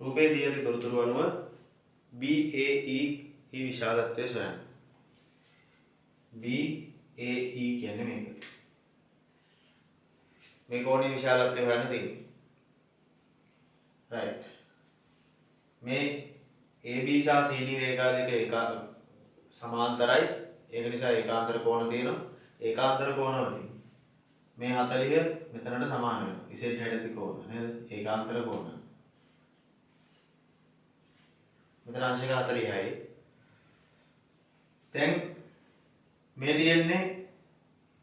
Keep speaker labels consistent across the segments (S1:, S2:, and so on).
S1: රූපේ දී ඇති තොරතුරු අනුව BAE හි විශාලත්වය සොයන්න. BAE කියන්නේ මේක. මේ කෝණයේ විශාලත්වය හොයන්න තියෙන්නේ. right. මේ AB සහ CD රේඛා දෙක එක සමාන්තරයි. ඒක නිසා ඒකාන්තර කෝණ තියෙනවා. ඒකාන්තර කෝණ වලින් මේ 40 මෙතනට සමාන වෙනවා. Z හැඩති කෝණ නේද? ඒකාන්තර කෝණ. මෙතන අංශක 40යි. දැන් මේ තියෙන්නේ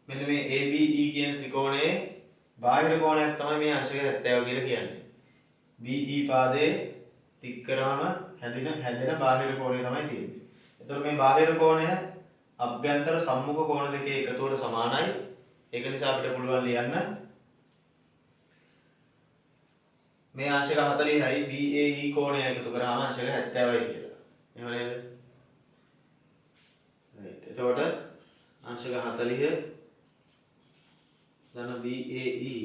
S1: මෙන්න මේ ABE කියන ත්‍රිකෝණයේ බාහිර කෝණයක් තමයි මේ අංශක 70 කියලා කියන්නේ. BE පාදයේ තික් කරාම හැදෙන බාහිර කෝණය තමයි තියෙන්නේ. එතකොට මේ බාහිර කෝණය අභ්‍යන්තර සම්මුඛ කෝණ දෙකේ එකතුවට සමානයි. ඒක නිසා අපිට පුළුවන් ලියන්න මේ අංශක 40යි BAE කෝණය එකතු කරාම අංශක 70යි කියලා. එහෙම නේද? right. එතකොට අංශක 40 ධන BAE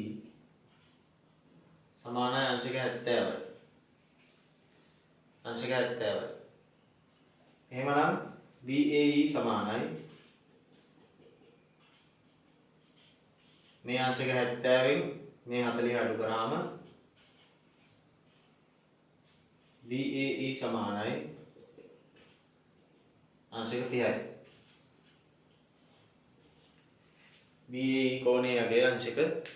S1: සමානයි අංශක 70යි. අංශක 70යි. එහෙමනම් BAE සමානයි මේ අංශක 70න් මේ 40 අඩු කරාම BAE සමානයි අංශක 30යි. BAE කෝණයේ අගය අංශක